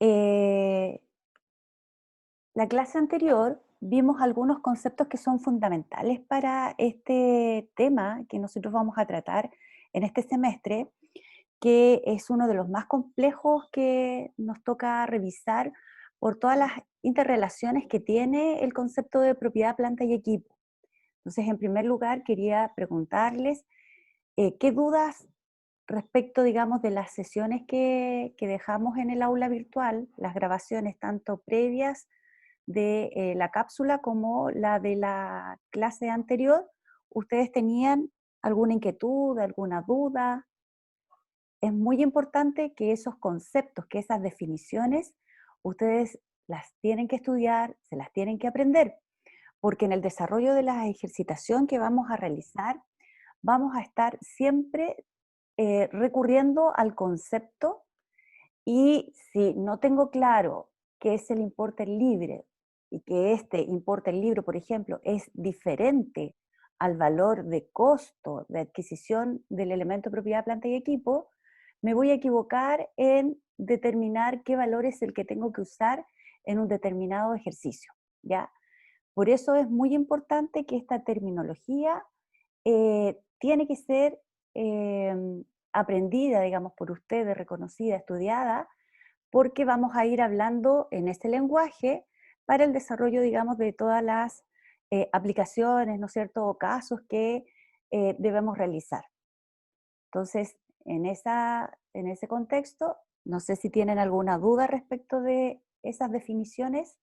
Eh, la clase anterior vimos algunos conceptos que son fundamentales para este tema que nosotros vamos a tratar en este semestre, que es uno de los más complejos que nos toca revisar por todas las interrelaciones que tiene el concepto de propiedad, planta y equipo. Entonces, en primer lugar, quería preguntarles qué dudas respecto, digamos, de las sesiones que dejamos en el aula virtual, las grabaciones tanto previas de la cápsula como la de la clase anterior. ¿Ustedes tenían alguna inquietud, alguna duda? Es muy importante que esos conceptos, que esas definiciones, ustedes las tienen que estudiar, se las tienen que aprender, porque en el desarrollo de la ejercitación que vamos a realizar, vamos a estar siempre recurriendo al concepto, y si no tengo claro qué es el importe libre y que este importe libre, por ejemplo, es diferente al valor de costo de adquisición del elemento propiedad, planta y equipo, me voy a equivocar en determinar qué valor es el que tengo que usar en un determinado ejercicio, ¿ya? Por eso es muy importante que esta terminología tiene que ser aprendida, digamos, por ustedes, reconocida, estudiada, porque vamos a ir hablando en ese lenguaje para el desarrollo, digamos, de todas las aplicaciones, ¿no es cierto?, o casos que debemos realizar. Entonces, en ese contexto, no sé si tienen alguna duda respecto de esas definiciones.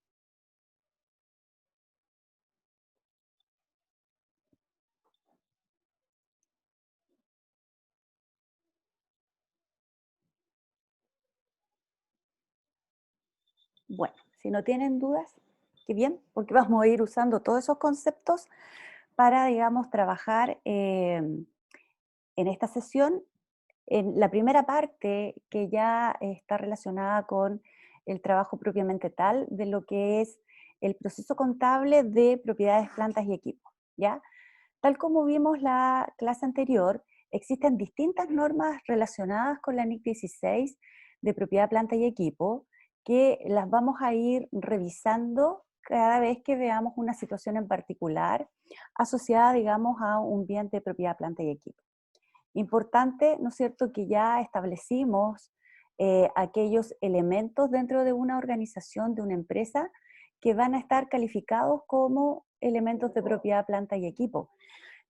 Bueno, si no tienen dudas, qué bien, porque vamos a ir usando todos esos conceptos para, digamos, trabajar en esta sesión. En la primera parte, que ya está relacionada con el trabajo propiamente tal de lo que es el proceso contable de propiedades, plantas y equipos, ¿ya? Tal como vimos la clase anterior, existen distintas normas relacionadas con la NIC 16 de propiedad, planta y equipo, que las vamos a ir revisando cada vez que veamos una situación en particular asociada, digamos, a un bien de propiedad, planta y equipo. Importante, ¿no es cierto?, que ya establecimos aquellos elementos dentro de una organización, de una empresa, que van a estar calificados como elementos de propiedad, planta y equipo,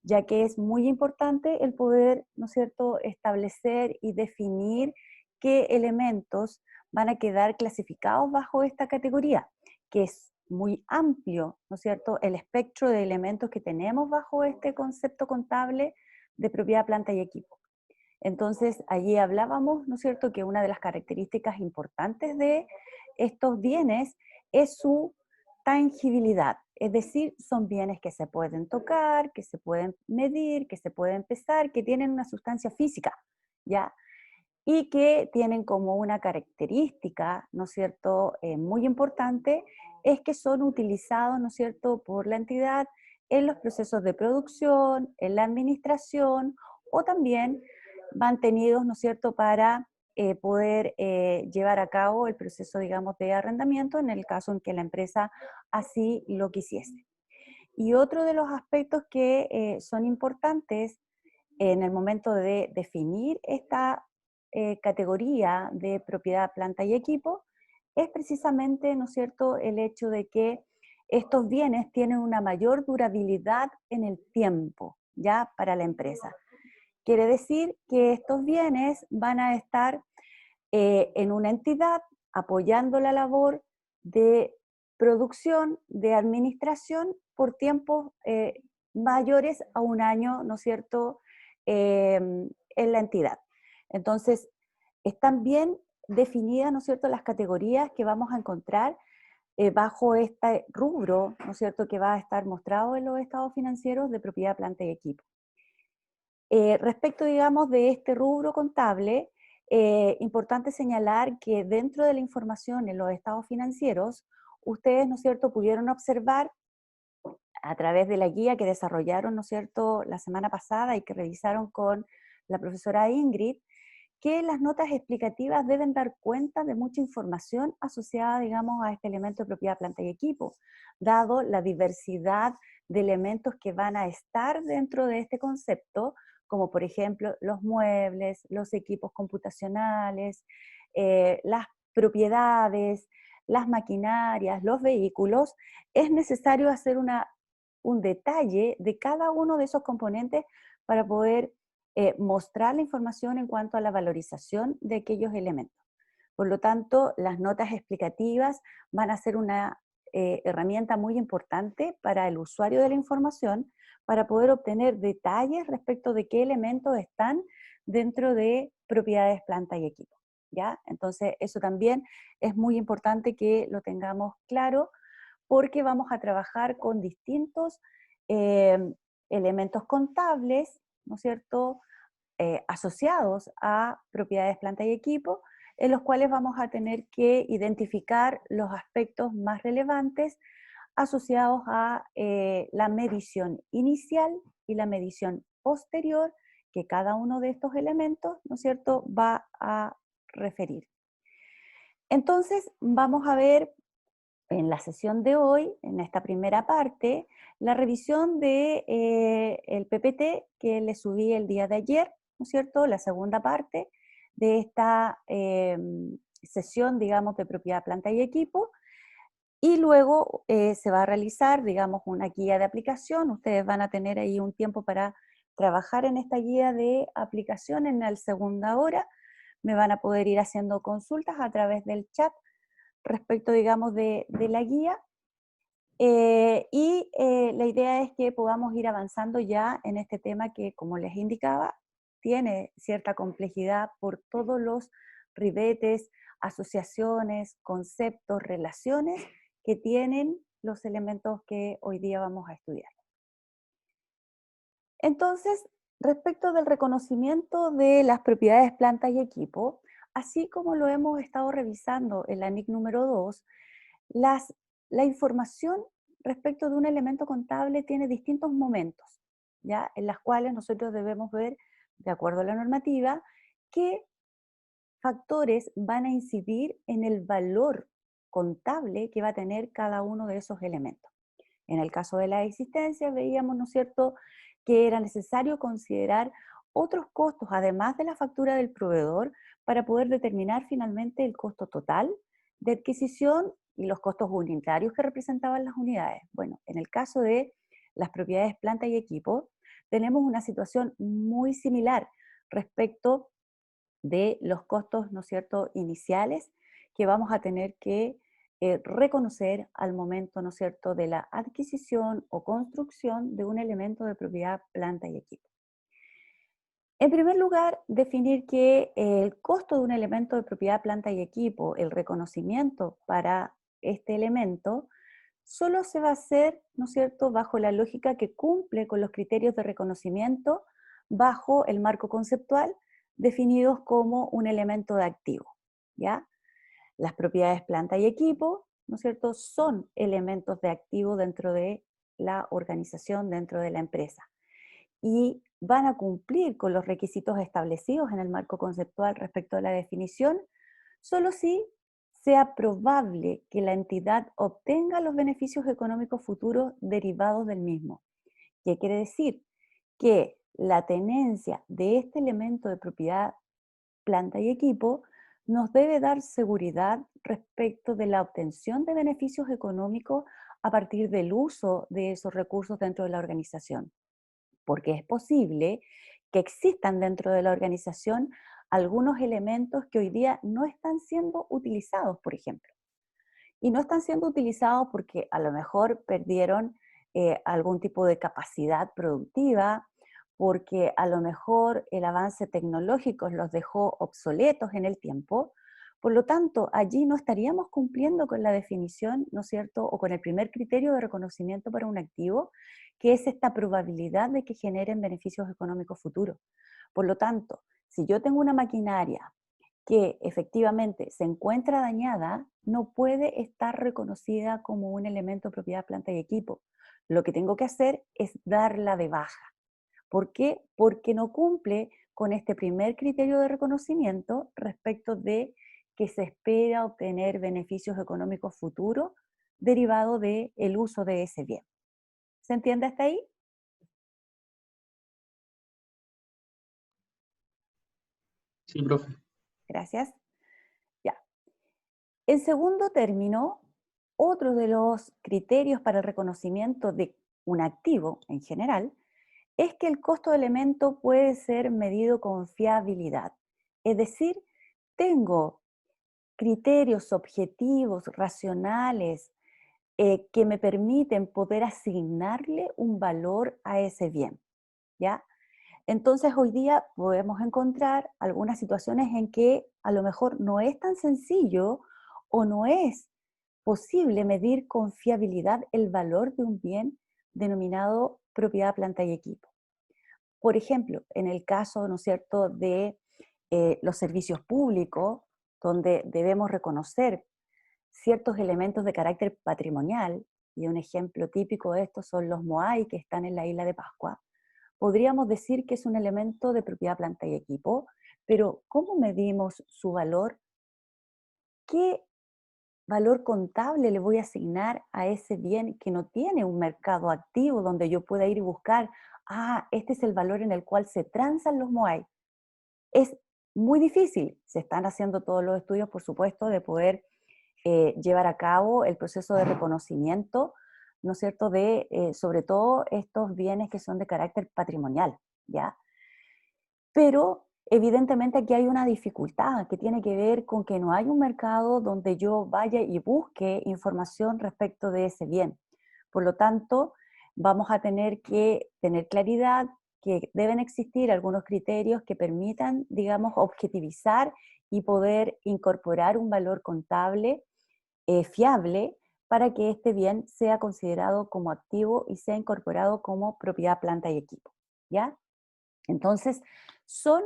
ya que es muy importante el poder, ¿no es cierto?, establecer y definir qué elementos van a quedar clasificados bajo esta categoría, que es muy amplio, ¿no es cierto?, el espectro de elementos que tenemos bajo este concepto contable de propiedad, planta y equipo. Entonces, allí hablábamos, ¿no es cierto?, que una de las características importantes de estos bienes es su tangibilidad, es decir, son bienes que se pueden tocar, que se pueden medir, que se pueden pesar, que tienen una sustancia física, ¿ya? Y que tienen como una característica, ¿no es cierto?, muy importante, es que son utilizados, ¿no es cierto?, por la entidad en los procesos de producción, en la administración, o también mantenidos, ¿no es cierto?, para poder llevar a cabo el proceso, digamos, de arrendamiento en el caso en que la empresa así lo quisiese. Y otro de los aspectos que son importantes en el momento de definir esta categoría de propiedad, planta y equipo, es precisamente, ¿no es cierto?, el hecho de que estos bienes tienen una mayor durabilidad en el tiempo, ya para la empresa. Quiere decir que estos bienes van a estar en una entidad apoyando la labor de producción, de administración por tiempos mayores a un año, ¿no es cierto?, en la entidad. Entonces, están bien definidas, ¿no es cierto?, las categorías que vamos a encontrar bajo este rubro, ¿no es cierto?, que va a estar mostrado en los estados financieros de propiedad, planta y equipo. Respecto, digamos, de este rubro contable, importante señalar que dentro de la información en los estados financieros, ustedes, ¿no es cierto?, pudieron observar a través de la guía que desarrollaron, ¿no es cierto?, la semana pasada y que revisaron con la profesora Ingrid, que las notas explicativas deben dar cuenta de mucha información asociada, digamos, a este elemento de propiedad, planta y equipo, dado la diversidad de elementos que van a estar dentro de este concepto, como por ejemplo los muebles, los equipos computacionales, las propiedades, las maquinarias, los vehículos. Es necesario hacer un detalle de cada uno de esos componentes para poder mostrar la información en cuanto a la valorización de aquellos elementos. Por lo tanto, las notas explicativas van a ser una herramienta muy importante para el usuario de la información para poder obtener detalles respecto de qué elementos están dentro de propiedades, planta y equipo. ¿Ya? Entonces, eso también es muy importante que lo tengamos claro porque vamos a trabajar con distintos eh, elementos contables, ¿no es cierto?, asociados a propiedades, planta y equipo, en los cuales vamos a tener que identificar los aspectos más relevantes asociados a la medición inicial y la medición posterior que cada uno de estos elementos, ¿no es cierto?, va a referir. Entonces, vamos a ver en la sesión de hoy, en esta primera parte, la revisión de el PPT que le subí el día de ayer, ¿no es cierto? La segunda parte de esta sesión, digamos, de propiedad, planta y equipo. Y luego se va a realizar, digamos, una guía de aplicación. Ustedes van a tener ahí un tiempo para trabajar en esta guía de aplicación en la segunda hora. Me van a poder ir haciendo consultas a través del chat respecto, digamos, de la guía. La idea es que podamos ir avanzando ya en este tema que, como les indicaba, tiene cierta complejidad por todos los ribetes, asociaciones, conceptos, relaciones que tienen los elementos que hoy día vamos a estudiar. Entonces, respecto del reconocimiento de las propiedades, plantas y equipo, así como lo hemos estado revisando en la NIC número 2, la información respecto de un elemento contable tiene distintos momentos, ¿ya? En las cuales nosotros debemos ver, de acuerdo a la normativa, qué factores van a incidir en el valor contable que va a tener cada uno de esos elementos. En el caso de la existencia veíamos, ¿no es cierto?, que era necesario considerar otros costos, además de la factura del proveedor, para poder determinar finalmente el costo total de adquisición y los costos unitarios que representaban las unidades. Bueno, en el caso de las propiedades, planta y equipo, tenemos una situación muy similar respecto de los costos, ¿no es cierto?, iniciales que vamos a tener que reconocer al momento, ¿no es cierto?, de la adquisición o construcción de un elemento de propiedad, planta y equipo. En primer lugar, definir que el costo de un elemento de propiedad, planta y equipo, el reconocimiento para este elemento, solo se va a hacer, ¿no es cierto?, bajo la lógica que cumple con los criterios de reconocimiento bajo el marco conceptual definidos como un elemento de activo, ¿ya? Las propiedades, planta y equipo, ¿no es cierto?, son elementos de activo dentro de la organización, dentro de la empresa. Y van a cumplir con los requisitos establecidos en el marco conceptual respecto a la definición, solo si sea probable que la entidad obtenga los beneficios económicos futuros derivados del mismo. ¿Qué quiere decir? Que la tenencia de este elemento de propiedad, planta y equipo nos debe dar seguridad respecto de la obtención de beneficios económicos a partir del uso de esos recursos dentro de la organización. Porque es posible que existan dentro de la organización algunos elementos que hoy día no están siendo utilizados, por ejemplo. Y no están siendo utilizados porque a lo mejor perdieron algún tipo de capacidad productiva, porque a lo mejor el avance tecnológico los dejó obsoletos en el tiempo. Por lo tanto, allí no estaríamos cumpliendo con la definición, ¿no es cierto?, o con el primer criterio de reconocimiento para un activo, que es esta probabilidad de que generen beneficios económicos futuros. Por lo tanto, si yo tengo una maquinaria que efectivamente se encuentra dañada, no puede estar reconocida como un elemento de propiedad, planta y equipo. Lo que tengo que hacer es darla de baja. ¿Por qué? Porque no cumple con este primer criterio de reconocimiento respecto de que se espera obtener beneficios económicos futuros derivados del uso de ese bien. ¿Se entiende hasta ahí? Sí, profe. Gracias. Ya. En segundo término, otro de los criterios para el reconocimiento de un activo en general es que el costo de elemento puede ser medido con fiabilidad. Es decir, tengo criterios objetivos, racionales, que me permiten poder asignarle un valor a ese bien, ¿ya? Entonces hoy día podemos encontrar algunas situaciones en que a lo mejor no es tan sencillo o no es posible medir con fiabilidad el valor de un bien denominado propiedad, planta y equipo. Por ejemplo, en el caso, ¿no es cierto?, de los servicios públicos, donde debemos reconocer ciertos elementos de carácter patrimonial, y un ejemplo típico de esto son los Moai que están en la isla de Pascua, podríamos decir que es un elemento de propiedad, planta y equipo, pero ¿cómo medimos su valor? ¿Qué valor contable le voy a asignar a ese bien que no tiene un mercado activo donde yo pueda ir y buscar, este es el valor en el cual se transan los Moai? Es muy difícil. Se están haciendo todos los estudios, por supuesto, de poder llevar a cabo el proceso de reconocimiento, ¿no es cierto?, de sobre todo estos bienes que son de carácter patrimonial, ¿ya? Pero evidentemente aquí hay una dificultad que tiene que ver con que no hay un mercado donde yo vaya y busque información respecto de ese bien. Por lo tanto, vamos a tener que tener claridad que deben existir algunos criterios que permitan, digamos, objetivizar y poder incorporar un valor contable fiable para que este bien sea considerado como activo y sea incorporado como propiedad, planta y equipo, ¿ya? Entonces, son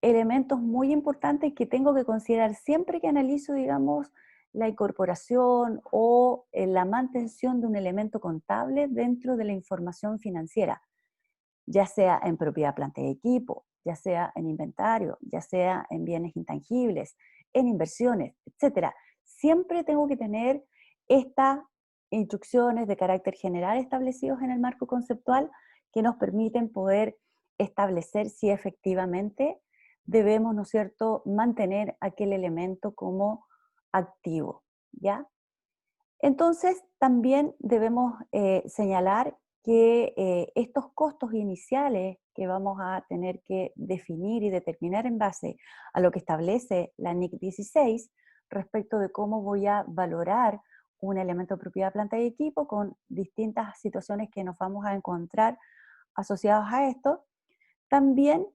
elementos muy importantes que tengo que considerar siempre que analizo, digamos, la incorporación o la mantención de un elemento contable dentro de la información financiera, ya sea en propiedad, planta y equipo, ya sea en inventario, ya sea en bienes intangibles, en inversiones, etcétera. Siempre tengo que tener estas instrucciones de carácter general establecidos en el marco conceptual que nos permiten poder establecer si efectivamente debemos, ¿no es cierto?, mantener aquel elemento como activo, ¿ya? Entonces, también debemos señalar que estos costos iniciales que vamos a tener que definir y determinar en base a lo que establece la NIC 16 respecto de cómo voy a valorar un elemento de propiedad, planta y equipo con distintas situaciones que nos vamos a encontrar asociadas a esto, también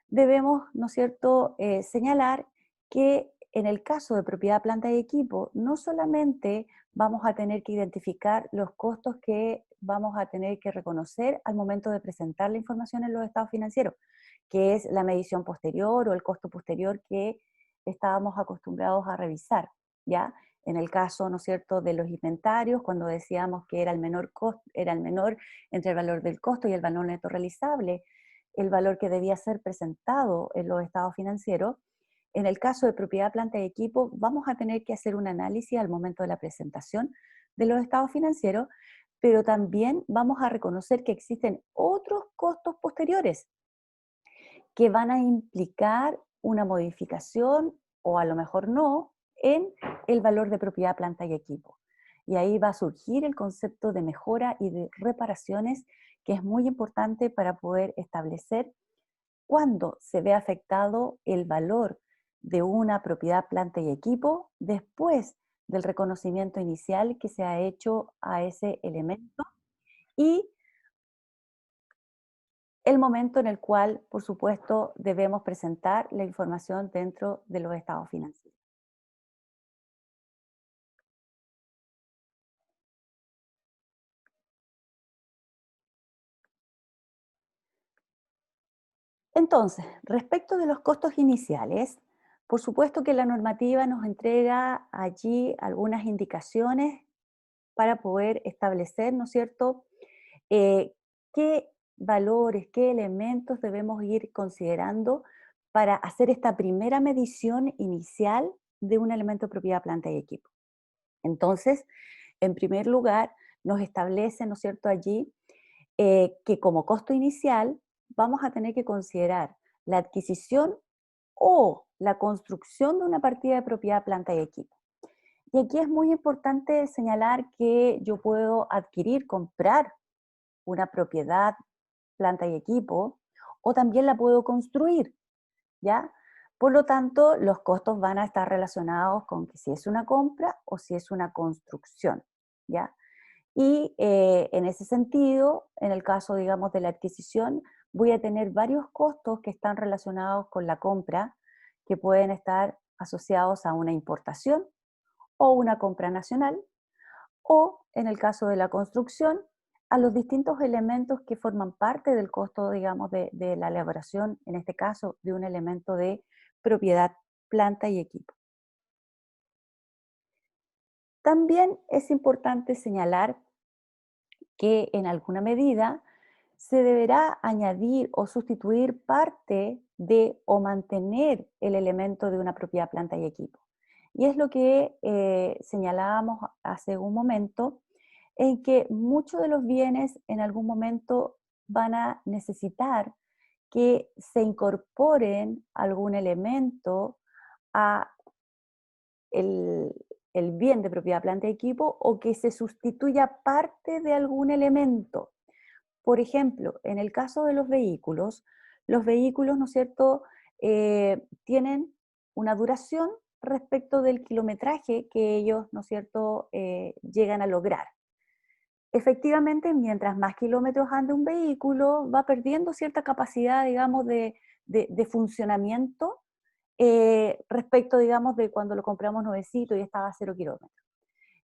debemos, ¿no es cierto?, señalar que en el caso de propiedad, planta y equipo, no solamente vamos a tener que identificar los costos que vamos a tener que reconocer al momento de presentar la información en los estados financieros, que es la medición posterior o el costo posterior que estábamos acostumbrados a revisar, ¿ya? En el caso, ¿no es cierto?, de los inventarios, cuando decíamos que era el menor costo, era el menor entre el valor del costo y el valor neto realizable, el valor que debía ser presentado en los estados financieros. En el caso de propiedad, planta y equipo, vamos a tener que hacer un análisis al momento de la presentación de los estados financieros, pero también vamos a reconocer que existen otros costos posteriores que van a implicar una modificación o a lo mejor no en el valor de propiedad, planta y equipo. Y ahí va a surgir el concepto de mejora y de reparaciones, que es muy importante para poder establecer cuándo se ve afectado el valor de una propiedad, planta y equipo después del reconocimiento inicial que se ha hecho a ese elemento y el momento en el cual, por supuesto, debemos presentar la información dentro de los estados financieros. Entonces, respecto de los costos iniciales, por supuesto que la normativa nos entrega allí algunas indicaciones para poder establecer, ¿no es cierto?, eh, qué valores, qué elementos debemos ir considerando para hacer esta primera medición inicial de un elemento de propiedad, planta y equipo. Entonces, en primer lugar, nos establece, ¿no es cierto?, allí que como costo inicial vamos a tener que considerar la adquisición o la construcción de una partida de propiedad, planta y equipo. Y aquí es muy importante señalar que yo puedo adquirir, comprar una propiedad, planta y equipo, o también la puedo construir, ¿ya? Por lo tanto, los costos van a estar relacionados con que si es una compra o si es una construcción, ¿ya? Y en ese sentido, en el caso, digamos, de la adquisición, voy a tener varios costos que están relacionados con la compra, que pueden estar asociados a una importación o una compra nacional, o en el caso de la construcción, a los distintos elementos que forman parte del costo, digamos, de la elaboración, en este caso, de un elemento de propiedad, planta y equipo. También es importante señalar que en alguna medida se deberá añadir o sustituir parte de o mantener el elemento de una propiedad, planta y equipo. Y es lo que señalábamos hace un momento, en que muchos de los bienes en algún momento van a necesitar que se incorporen algún elemento a el, el bien de propiedad, planta y equipo, o que se sustituya parte de algún elemento. Por ejemplo, en el caso de los vehículos, ¿no es cierto?, tienen una duración respecto del kilometraje que ellos, ¿no es cierto?, llegan a lograr. Efectivamente, mientras más kilómetros ande un vehículo, va perdiendo cierta capacidad, digamos, de funcionamiento respecto, digamos, de cuando lo compramos nuevecito y estaba a 0 kilómetros.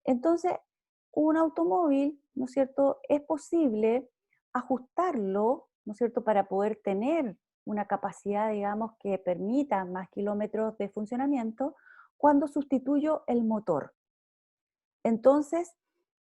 Entonces, un automóvil, ¿no es cierto?, es posible ajustarlo, ¿no es cierto?, para poder tener una capacidad, digamos, que permita más kilómetros de funcionamiento cuando sustituyo el motor. Entonces,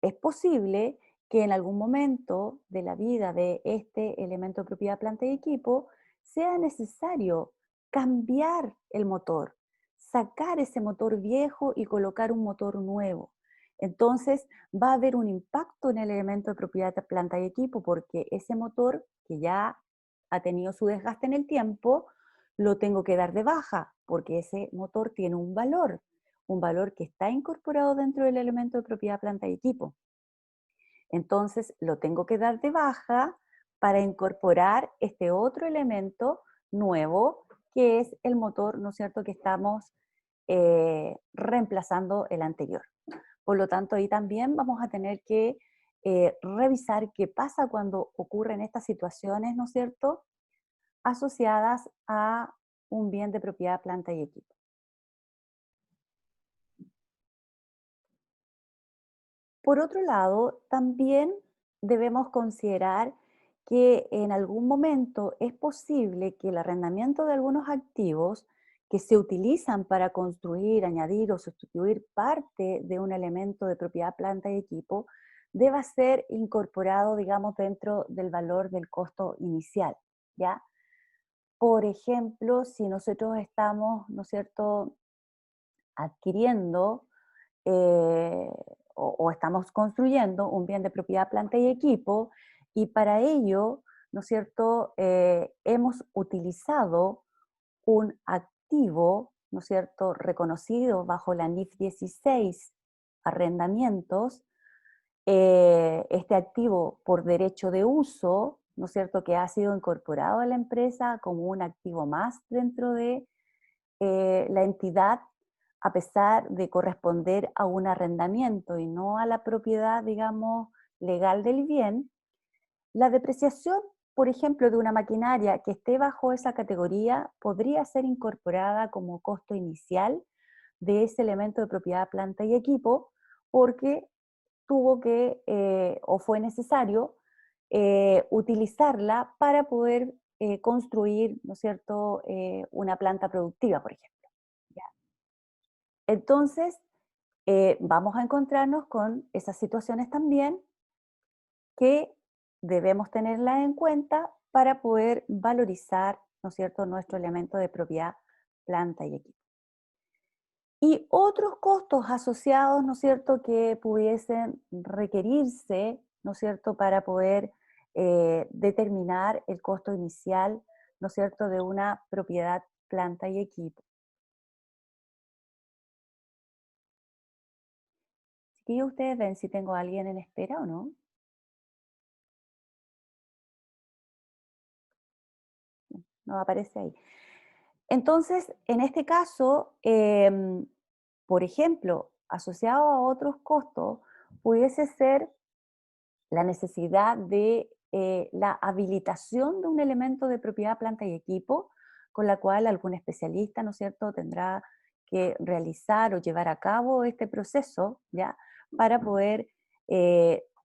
es posible que en algún momento de la vida de este elemento de propiedad, planta y equipo, sea necesario cambiar el motor, sacar ese motor viejo y colocar un motor nuevo. Entonces, va a haber un impacto en el elemento de propiedad, planta y equipo, porque ese motor que ya ha tenido su desgaste en el tiempo, lo tengo que dar de baja, porque ese motor tiene un valor que está incorporado dentro del elemento de propiedad, planta y equipo. Entonces, lo tengo que dar de baja para incorporar este otro elemento nuevo, que es el motor, ¿no es cierto?, que estamos reemplazando el anterior. Por lo tanto, ahí también vamos a tener que revisar qué pasa cuando ocurren estas situaciones, ¿no es cierto?, asociadas a un bien de propiedad, planta y equipo. Por otro lado, también debemos considerar que en algún momento es posible que el arrendamiento de algunos activos que se utilizan para construir, añadir o sustituir parte de un elemento de propiedad, planta y equipo deba ser incorporado, digamos, dentro del valor del costo inicial, ¿ya? Por ejemplo, si nosotros estamos, ¿no es cierto?, adquiriendo eh, o estamos construyendo un bien de propiedad, planta y equipo, y para ello, ¿no es cierto?, hemos utilizado un activo, ¿no es cierto?, reconocido bajo la NIF 16, arrendamientos, este activo por derecho de uso, ¿no es cierto?, que ha sido incorporado a la empresa como un activo más dentro de la entidad, a pesar de corresponder a un arrendamiento y no a la propiedad, digamos, legal del bien. La depreciación, por ejemplo, de una maquinaria que esté bajo esa categoría podría ser incorporada como costo inicial de ese elemento de propiedad, planta y equipo, porque tuvo que o fue necesario utilizarla para poder construir, ¿no es cierto?, una planta productiva, por ejemplo. ¿Ya? Entonces, vamos a encontrarnos con esas situaciones también que debemos tenerlas en cuenta para poder valorizar, ¿no es cierto?, nuestro elemento de propiedad, planta y equipo. Y otros costos asociados, ¿no es cierto?, que pudiesen requerirse, ¿no es cierto?, para poder determinar el costo inicial, ¿no es cierto?, de una propiedad, planta y equipo. Así que ustedes ven si tengo a alguien en espera o no. No aparece ahí. Entonces, en este caso, por ejemplo, asociado a otros costos, pudiese ser la necesidad de la habilitación de un elemento de propiedad, planta y equipo, con la cual algún especialista, ¿no es cierto?, tendrá que realizar o llevar a cabo este proceso, ¿ya?, para poder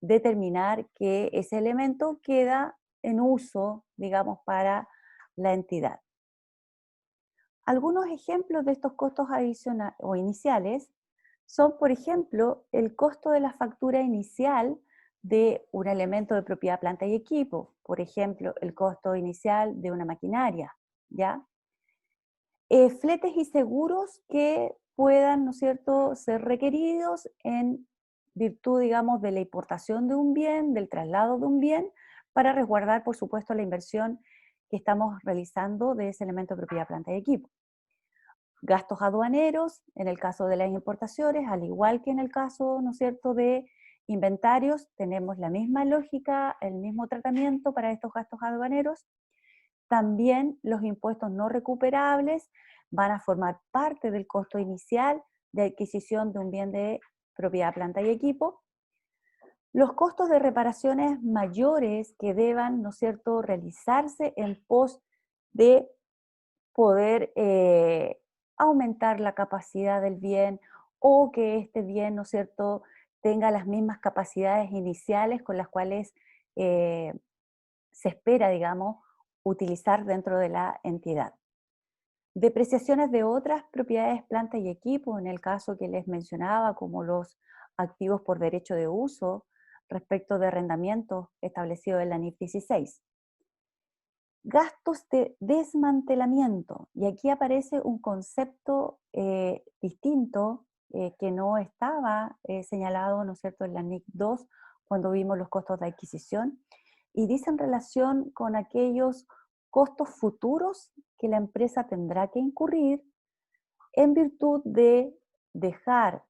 determinar que ese elemento queda en uso, digamos, para la entidad. Algunos ejemplos de estos costos adicionales o iniciales son, por ejemplo, el costo de la factura inicial de un elemento de propiedad, planta y equipo. Por ejemplo, el costo inicial de una maquinaria, ¿ya? Fletes y seguros que puedan, ¿no es cierto?, ser requeridos en virtud, digamos, de la importación de un bien, del traslado de un bien, para resguardar, por supuesto, la inversión que estamos realizando de ese elemento de propiedad, planta y equipo. Gastos aduaneros, en el caso de las importaciones, al igual que en el caso, ¿no es cierto?, de inventarios, tenemos la misma lógica, el mismo tratamiento para estos gastos aduaneros. También los impuestos no recuperables van a formar parte del costo inicial de adquisición de un bien de propiedad, planta y equipo. Los costos de reparaciones mayores que deban, ¿no es cierto?, realizarse en pos de poder aumentar la capacidad del bien o que este bien, ¿no es cierto?, tenga las mismas capacidades iniciales con las cuales eh, se espera, digamos, utilizar dentro de la entidad. Depreciaciones de otras propiedades, planta y equipo, en el caso que les mencionaba, como los activos por derecho de uso respecto de arrendamientos establecidos en la NIF 16. Gastos de desmantelamiento, y aquí aparece un concepto distinto que no estaba señalado, ¿no es cierto?, en la NIC 2 cuando vimos los costos de adquisición, y dice en relación con aquellos costos futuros que la empresa tendrá que incurrir en virtud de dejar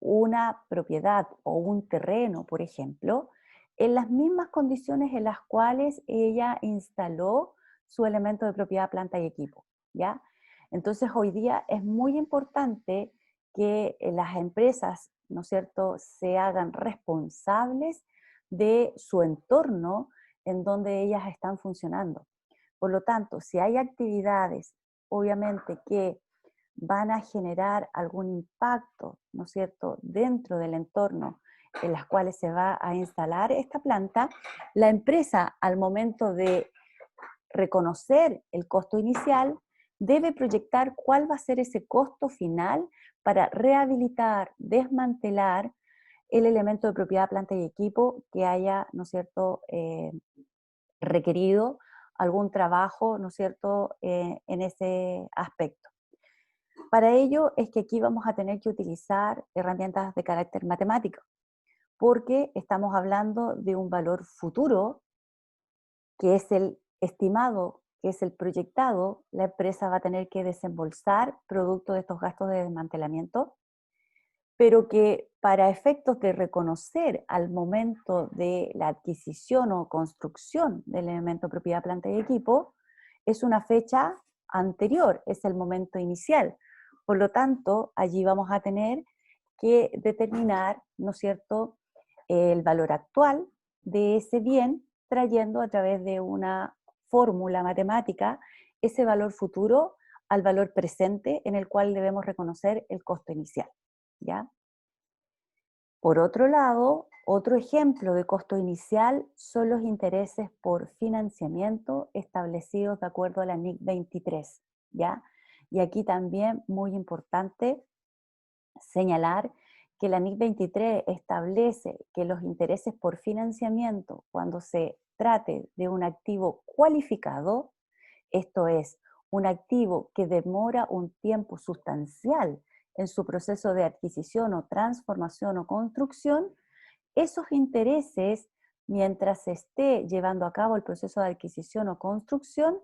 una propiedad o un terreno, por ejemplo, en las mismas condiciones en las cuales ella instaló su elemento de propiedad, planta y equipo, ¿ya? Entonces, hoy día es muy importante que las empresas, ¿no es cierto?, se hagan responsables de su entorno en donde ellas están funcionando. Por lo tanto, si hay actividades, obviamente, que van a generar algún impacto, ¿no es cierto?, dentro del entorno en las cuales se va a instalar esta planta, la empresa, al momento de reconocer el costo inicial, debe proyectar cuál va a ser ese costo final para rehabilitar, desmantelar el elemento de propiedad, planta y equipo que haya, ¿no es cierto?, requerido algún trabajo, ¿no es cierto?, en ese aspecto. Para ello es que aquí vamos a tener que utilizar herramientas de carácter matemático, porque estamos hablando de un valor futuro, que es el estimado, que es el proyectado. La empresa va a tener que desembolsar producto de estos gastos de desmantelamiento, pero que para efectos de reconocer al momento de la adquisición o construcción del elemento propiedad, planta y equipo, es una fecha anterior, es el momento inicial. Por lo tanto, allí vamos a tener que determinar, ¿no es cierto?, el valor actual de ese bien, trayendo a través de una fórmula matemática ese valor futuro al valor presente en el cual debemos reconocer el costo inicial, ¿ya? Por otro lado, otro ejemplo de costo inicial son los intereses por financiamiento establecidos de acuerdo a la NIC 23, ¿ya? Y aquí también muy importante señalar que la NIC 23 establece que los intereses por financiamiento, cuando se trate de un activo cualificado, esto es, un activo que demora un tiempo sustancial en su proceso de adquisición o transformación o construcción, esos intereses, mientras se esté llevando a cabo el proceso de adquisición o construcción,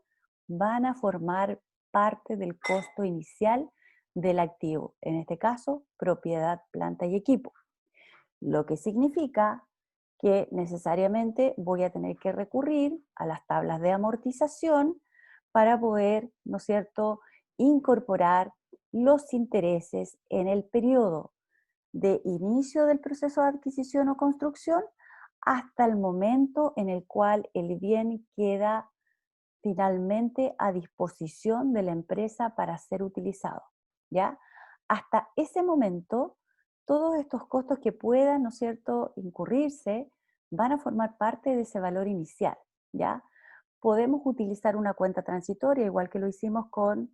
van a formar parte del costo inicial del activo, en este caso, propiedad, planta y equipo. Lo que significa que necesariamente voy a tener que recurrir a las tablas de amortización para poder, ¿no es cierto?, incorporar los intereses en el periodo de inicio del proceso de adquisición o construcción hasta el momento en el cual el bien queda finalmente a disposición de la empresa para ser utilizado, ¿ya? Hasta ese momento, todos estos costos que puedan, ¿no es cierto?, incurrirse, van a formar parte de ese valor inicial, ¿ya? Podemos utilizar una cuenta transitoria, igual que lo hicimos con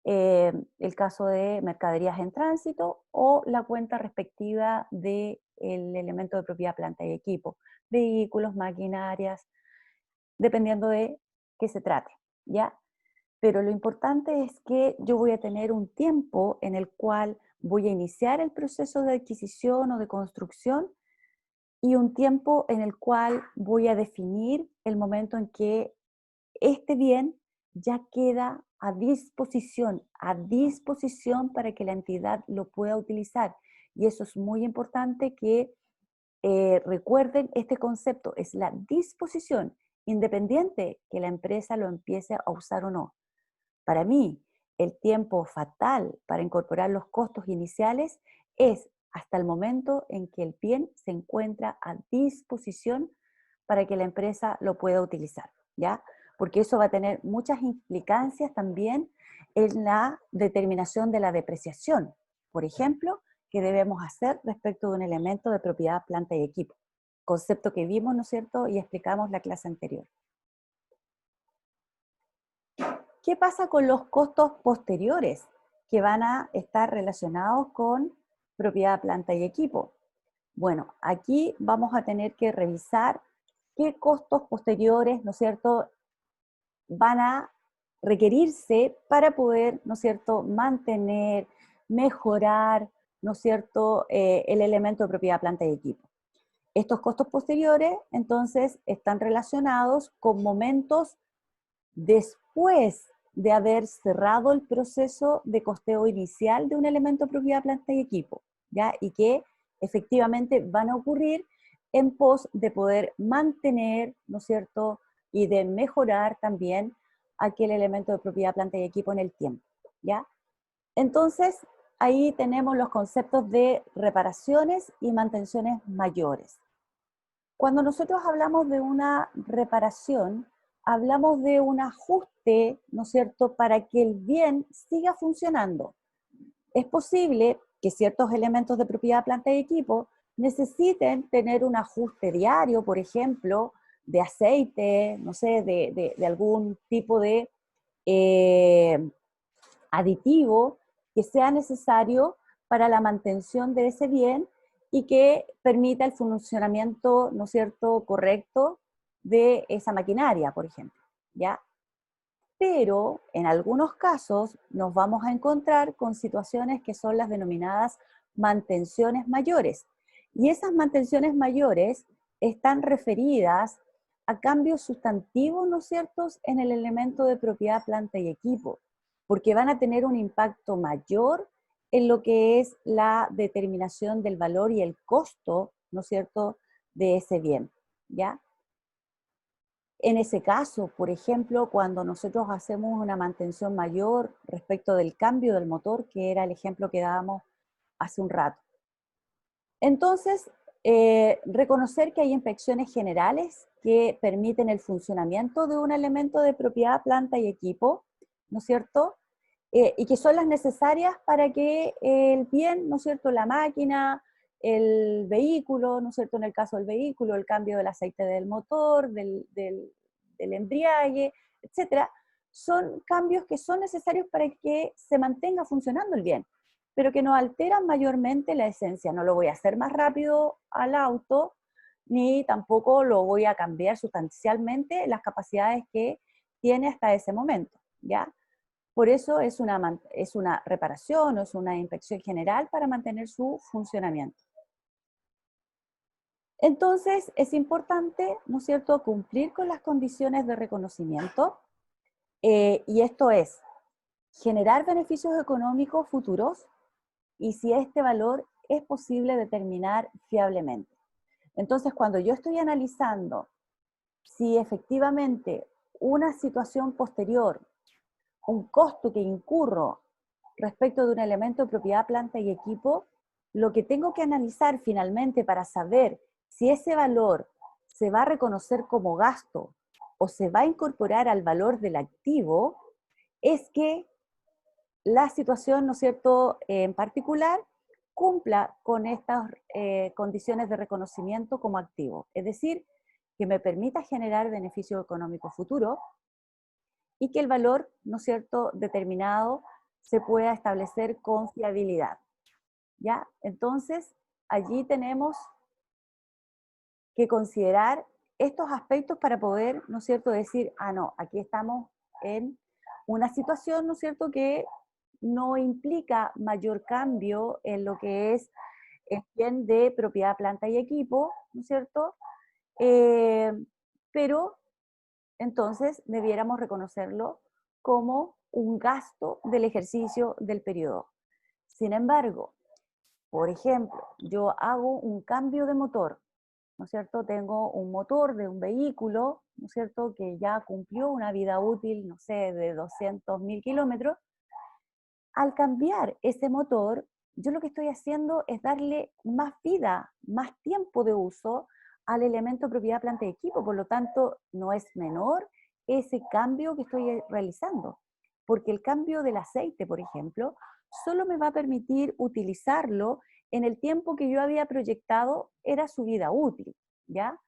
el caso de mercaderías en tránsito o la cuenta respectiva del elemento de propiedad, planta y equipo, vehículos, maquinarias, dependiendo de qué se trate, ¿ya? Pero lo importante es que yo voy a tener un tiempo en el cual voy a iniciar el proceso de adquisición o de construcción y un tiempo en el cual voy a definir el momento en que este bien ya queda a disposición para que la entidad lo pueda utilizar. Y eso es muy importante que recuerden este concepto, es la disposición, independiente que la empresa lo empiece a usar o no. Para mí, el tiempo fatal para incorporar los costos iniciales es hasta el momento en que el bien se encuentra a disposición para que la empresa lo pueda utilizar, ¿ya? Porque eso va a tener muchas implicancias también en la determinación de la depreciación, por ejemplo, que debemos hacer respecto de un elemento de propiedad, planta y equipo, concepto que vimos, ¿no es cierto?, y explicamos la clase anterior. ¿Qué pasa con los costos posteriores que van a estar relacionados con propiedad, planta y equipo? Bueno, aquí vamos a tener que revisar qué costos posteriores, ¿no es cierto?, van a requerirse para poder, ¿no es cierto?, mantener, mejorar, ¿no es cierto?, el elemento de propiedad, planta y equipo. Estos costos posteriores, entonces, están relacionados con momentos después de haber cerrado el proceso de costeo inicial de un elemento de propiedad, planta y equipo, ¿ya? Y que efectivamente van a ocurrir en pos de poder mantener, ¿no es cierto?, y de mejorar también aquel elemento de propiedad, planta y equipo en el tiempo, ¿ya? Entonces, ahí tenemos los conceptos de reparaciones y mantenciones mayores. Cuando nosotros hablamos de una reparación, hablamos de un ajuste, ¿no es cierto?, para que el bien siga funcionando. Es posible que ciertos elementos de propiedad, planta y equipo necesiten tener un ajuste diario, por ejemplo, de aceite, no sé, de algún tipo de eh, aditivo que sea necesario para la mantención de ese bien y que permita el funcionamiento, ¿no es cierto?, correcto de esa maquinaria, por ejemplo, ¿ya? Pero en algunos casos nos vamos a encontrar con situaciones que son las denominadas mantenciones mayores. Y esas mantenciones mayores están referidas a cambios sustantivos, ¿no es cierto?, en el elemento de propiedad, planta y equipo, porque van a tener un impacto mayor en lo que es la determinación del valor y el costo, ¿no es cierto?, de ese bien, ¿ya? En ese caso, por ejemplo, cuando nosotros hacemos una mantención mayor respecto del cambio del motor, que era el ejemplo que dábamos hace un rato. Entonces, reconocer que hay inspecciones generales que permiten el funcionamiento de un elemento de propiedad, planta y equipo, ¿no es cierto? Y que son las necesarias para que el bien, ¿no es cierto?, la máquina, el vehículo, ¿no es cierto?, en el caso del vehículo, el cambio del aceite del motor, del embriague, etcétera, son cambios que son necesarios para que se mantenga funcionando el bien. pero que no alteran mayormente la esencia. No lo voy a hacer más rápido al auto, ni tampoco lo voy a cambiar sustancialmente las capacidades que tiene hasta ese momento, ¿ya? Por eso es una reparación o es una inspección general para mantener su funcionamiento. Entonces, es importante, ¿no es cierto?, cumplir con las condiciones de reconocimiento, y esto es generar beneficios económicos futuros y si este valor es posible determinar fiablemente. Entonces, cuando yo estoy analizando si efectivamente una situación posterior, un costo que incurro respecto de un elemento de propiedad, planta y equipo, lo que tengo que analizar finalmente para saber si ese valor se va a reconocer como gasto o se va a incorporar al valor del activo, es que la situación, ¿no es cierto?, en particular, cumpla con estas condiciones de reconocimiento como activo. Es decir, que me permita generar beneficio económico futuro y que el valor, ¿no es cierto?, determinado se pueda establecer con fiabilidad. ¿Ya? Entonces, allí tenemos que considerar estos aspectos para poder, ¿no es cierto?, decir, ah, no, aquí estamos en una situación, ¿no es cierto?, que no implica mayor cambio en lo que es el bien de propiedad, planta y equipo, ¿no es cierto? Eh, pero entonces debiéramos reconocerlo como un gasto del ejercicio del periodo. Sin embargo, por ejemplo, yo hago un cambio de motor, ¿no es cierto? Tengo un motor de un vehículo, ¿no es cierto?, que ya cumplió una vida útil, no sé, de 200.000 kilómetros. Al cambiar ese motor, yo lo que estoy haciendo es darle más vida, más tiempo de uso al elemento propiedad, planta y equipo. Por lo tanto, no es menor ese cambio que estoy realizando. Porque el cambio del aceite, por ejemplo, solo me va a permitir utilizarlo en el tiempo que yo había proyectado era su vida útil, ¿ya?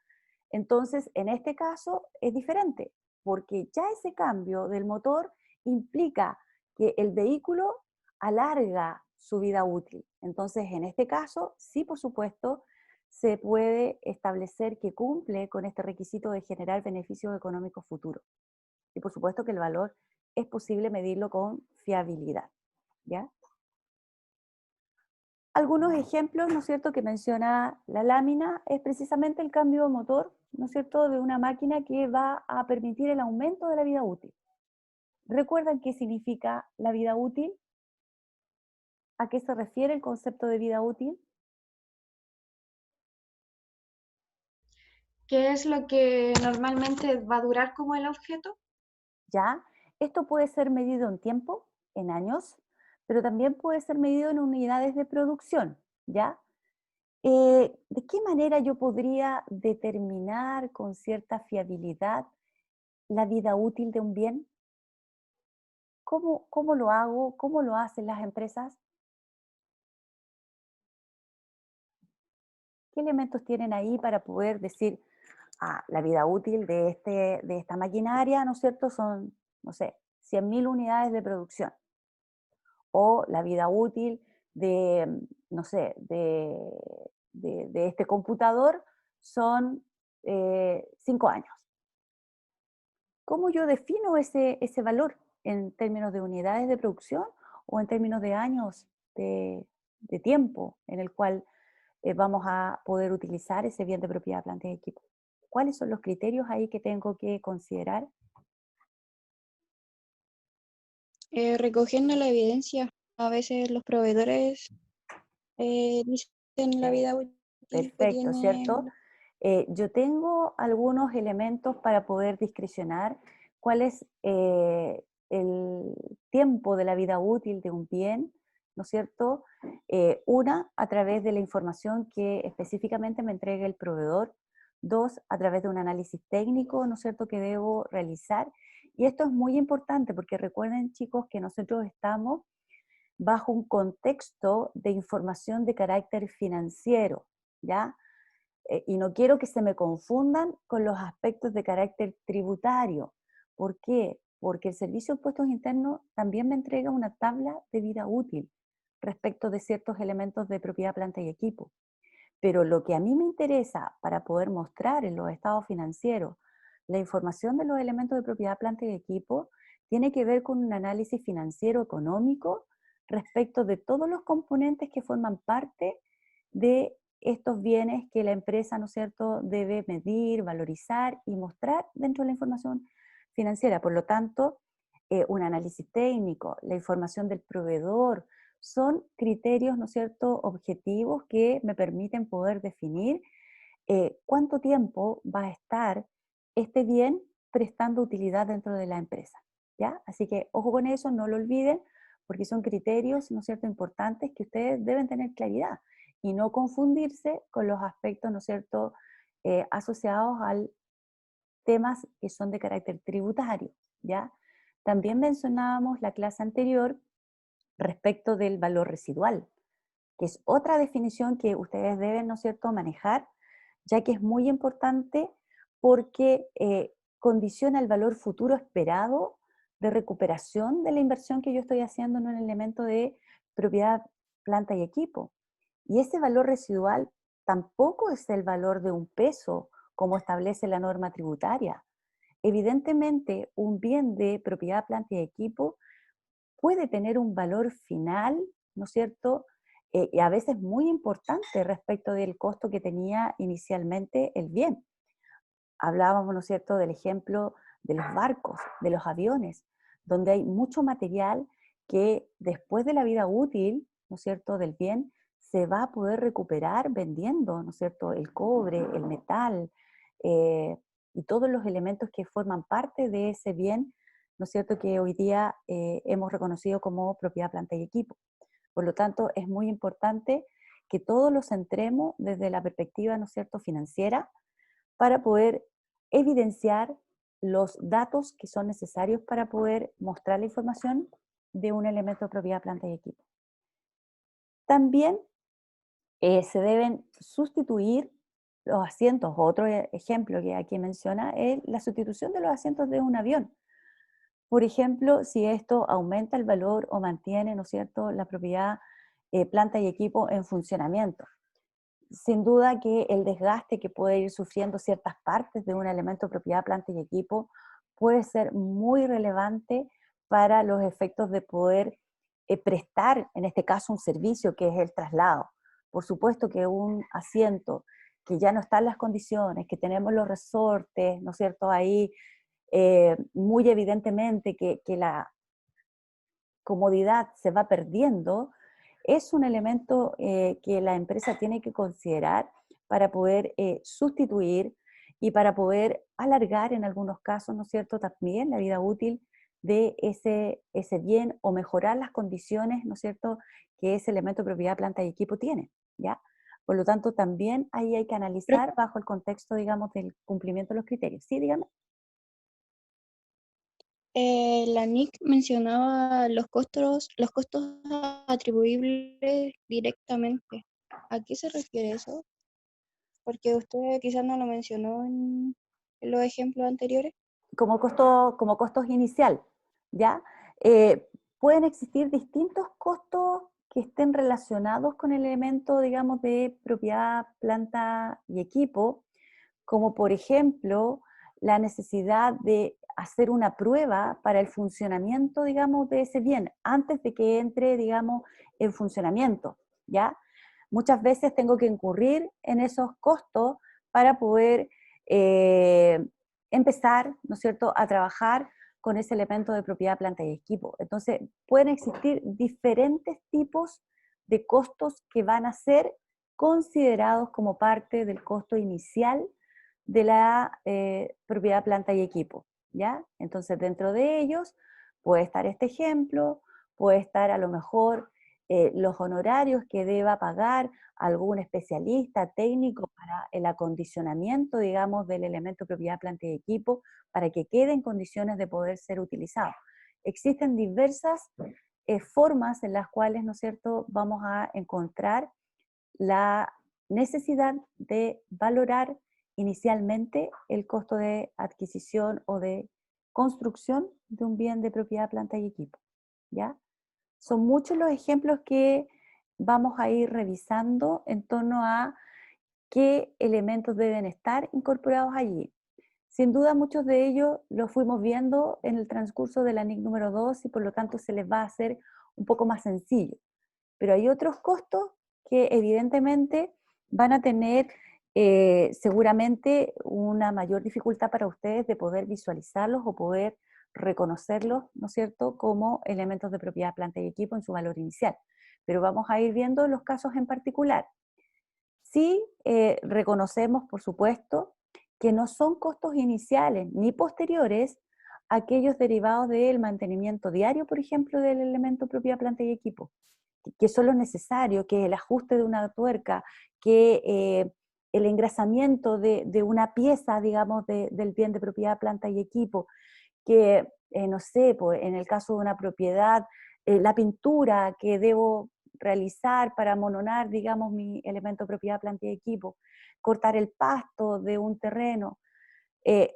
Entonces, en este caso es diferente, porque ya ese cambio del motor implica que el vehículo alarga su vida útil. Entonces, en este caso, sí, por supuesto, se puede establecer que cumple con este requisito de generar beneficios económicos futuros. Y por supuesto que el valor es posible medirlo con fiabilidad, ¿ya? Algunos ejemplos, ¿no es cierto?, que menciona la lámina es precisamente el cambio de motor, ¿no es cierto?, de una máquina que va a permitir el aumento de la vida útil. ¿Recuerdan qué significa la vida útil? ¿A qué se refiere el concepto de vida útil? ¿Qué es lo que normalmente va a durar como el objeto? ¿Ya? Esto puede ser medido en tiempo, en años, pero también puede ser medido en unidades de producción, ¿ya? ¿De qué manera yo podría determinar con cierta fiabilidad la vida útil de un bien? ¿Cómo lo hago? ¿Cómo lo hacen las empresas? ¿Qué elementos tienen ahí para poder decir, ah, la vida útil de esta maquinaria, ¿no es cierto? Son, no sé, 100.000 unidades de producción. O la vida útil de, no sé, de este computador son 5 años. ¿Cómo yo defino ese valor en términos de unidades de producción o en términos de años de tiempo en el cual vamos a poder utilizar ese bien de propiedad, planta y equipo? ¿Cuáles son los criterios ahí que tengo que considerar? Recogiendo la evidencia, a veces los proveedores dicen la Eh, vida útil que Perfecto, ¿cierto? tienen. Yo tengo algunos elementos para poder discrecionar cuál es el tiempo de la vida útil de un bien, ¿no es cierto? Una, a través de la información que específicamente me entrega el proveedor. Dos, a través de un análisis técnico, ¿no es cierto?, que debo realizar. Y esto es muy importante porque recuerden, chicos, que nosotros estamos bajo un contexto de información de carácter financiero, ¿ya? Y no quiero que se me confundan con los aspectos de carácter tributario. ¿Por qué? Porque el Servicio de Impuestos Internos también me entrega una tabla de vida útil. respecto de ciertos elementos de propiedad, planta y equipo. Pero lo que a mí me interesa para poder mostrar en los estados financieros la información de los elementos de propiedad, planta y equipo tiene que ver con un análisis financiero económico respecto de todos los componentes que forman parte de estos bienes que la empresa, ¿no es cierto?, debe medir, valorizar y mostrar dentro de la información financiera. Por lo tanto, un análisis técnico, la información del proveedor, son criterios, ¿no es cierto?, objetivos que me permiten poder definir cuánto tiempo va a estar este bien prestando utilidad dentro de la empresa, ¿ya? Así que ojo con eso, no lo olviden, porque son criterios, ¿no es cierto?, importantes que ustedes deben tener claridad y no confundirse con los aspectos, ¿no es cierto?, asociados a temas que son de carácter tributario, ¿ya? También mencionábamos la clase anterior respecto del valor residual, que es otra definición que ustedes deben, ¿no es cierto?, manejar, ya que es muy importante porque condiciona el valor futuro esperado de recuperación de la inversión que yo estoy haciendo en un elemento de propiedad, planta y equipo. Y ese valor residual tampoco es el valor de un peso, como establece la norma tributaria. Evidentemente, un bien de propiedad, planta y equipo puede tener un valor final, ¿no es cierto?, y a veces muy importante respecto del costo que tenía inicialmente el bien. Hablábamos, ¿no es cierto?, del ejemplo de los barcos, de los aviones, donde hay mucho material que después de la vida útil, ¿no es cierto?, del bien, se va a poder recuperar vendiendo, ¿no es cierto?, el cobre, el metal, eh, y todos los elementos que forman parte de ese bien, ¿no es cierto?, que hoy día hemos reconocido como propiedad, planta y equipo. Por lo tanto, es muy importante que todos lo centremos desde la perspectiva, ¿no es cierto?, financiera, para poder evidenciar los datos que son necesarios para poder mostrar la información de un elemento de propiedad, planta y equipo. También se deben sustituir los asientos. Otro ejemplo que aquí menciona es la sustitución de los asientos de un avión. Por ejemplo, si esto aumenta el valor o mantiene, ¿no es cierto?, la propiedad, planta y equipo en funcionamiento. Sin duda que el desgaste que puede ir sufriendo ciertas partes de un elemento de propiedad, planta y equipo puede ser muy relevante para los efectos de poder prestar, en este caso, un servicio que es el traslado. Por supuesto que un asiento que ya no está en las condiciones, que tenemos los resortes, ¿no es cierto?, ahí muy evidentemente que la comodidad se va perdiendo, es un elemento que la empresa tiene que considerar para poder sustituir y para poder alargar en algunos casos, ¿no es cierto?, también la vida útil de ese bien o mejorar las condiciones, ¿no es cierto?, que ese elemento de propiedad, planta y equipo tiene, ¿ya? Por lo tanto, también ahí hay que analizar bajo el contexto, digamos, del cumplimiento de los criterios. Sí, dígame. La NIC mencionaba los costos atribuibles directamente. ¿A qué se refiere eso? Porque usted quizás no lo mencionó en los ejemplos anteriores. Como costos inicial, ¿ya? Pueden existir distintos costos que estén relacionados con el elemento, digamos, de propiedad, planta y equipo, como por ejemplo la necesidad de hacer una prueba para el funcionamiento, digamos, de ese bien, antes de que entre, digamos, en funcionamiento, ¿ya? Muchas veces tengo que incurrir en esos costos para poder empezar, ¿no es cierto?, a trabajar con ese elemento de propiedad, planta y equipo. Entonces, pueden existir diferentes tipos de costos que van a ser considerados como parte del costo inicial de la propiedad, planta y equipo, ¿ya? Entonces, dentro de ellos puede estar este ejemplo, puede estar a lo mejor los honorarios que deba pagar algún especialista técnico para el acondicionamiento, digamos, del elemento propiedad, planta y equipo, para que quede en condiciones de poder ser utilizado. Existen diversas formas en las cuales, ¿no es cierto?, vamos a encontrar la necesidad de valorar inicialmente el costo de adquisición o de construcción de un bien de propiedad, planta y equipo, ¿ya? Son muchos los ejemplos que vamos a ir revisando en torno a qué elementos deben estar incorporados allí. Sin duda muchos de ellos los fuimos viendo en el transcurso de la NIC número 2 y por lo tanto se les va a hacer un poco más sencillo. Pero hay otros costos que evidentemente van a tener seguramente una mayor dificultad para ustedes de poder visualizarlos o poder reconocerlos, ¿no es cierto?, como elementos de propiedad, planta y equipo en su valor inicial. Pero vamos a ir viendo los casos en particular. Sí, reconocemos, por supuesto, que no son costos iniciales ni posteriores a aquellos derivados del mantenimiento diario, por ejemplo, del elemento propiedad, planta y equipo, que son los necesarios, que el ajuste de una tuerca, que el engrasamiento de una pieza, digamos, del bien de propiedad, planta y equipo, que, no sé, pues, en el caso de una propiedad, la pintura que debo realizar para amononar, digamos, mi elemento de propiedad, planta y equipo, cortar el pasto de un terreno, eh,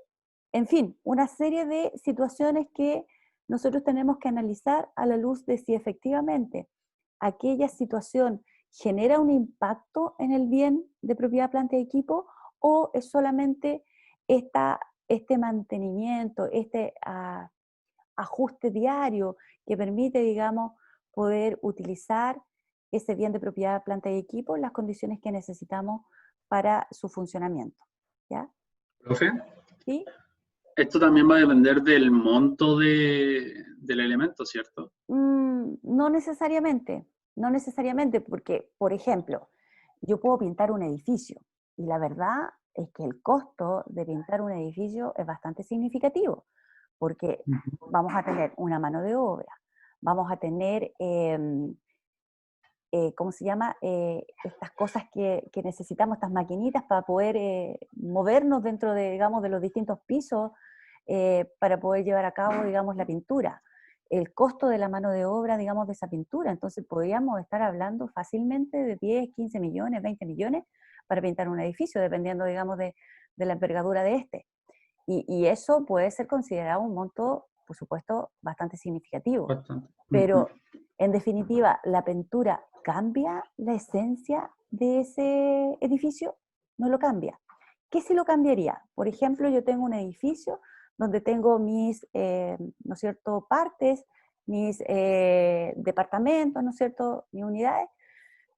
en fin, una serie de situaciones que nosotros tenemos que analizar a la luz de si efectivamente aquella situación genera un impacto en el bien de propiedad, planta y equipo, o es solamente este mantenimiento, este ajuste diario que permite, digamos, poder utilizar ese bien de propiedad, planta y equipo en las condiciones que necesitamos para su funcionamiento. ¿Ya? Profe, ¿Sí? esto también va a depender del monto del elemento, ¿cierto? No necesariamente, no necesariamente, porque, por ejemplo, yo puedo pintar un edificio y la verdad es que el costo de pintar un edificio es bastante significativo, porque vamos a tener una mano de obra, vamos a tener, ¿cómo se llama? Estas cosas que necesitamos, estas maquinitas para poder movernos dentro de, digamos, de los distintos pisos para poder llevar a cabo, digamos, la pintura. El costo de la mano de obra, digamos, de esa pintura. Entonces podríamos estar hablando fácilmente de 10, 15 millones, 20 millones para pintar un edificio, dependiendo, digamos, de la envergadura de este. Y eso puede ser considerado un monto, por supuesto, bastante significativo. Bastante. Pero, en definitiva, ¿la pintura cambia la esencia de ese edificio? No lo cambia. ¿Qué sí lo cambiaría? Por ejemplo, yo tengo un edificio donde tengo mis, ¿no es cierto?, partes, mis departamentos, ¿no es cierto?, mis unidades,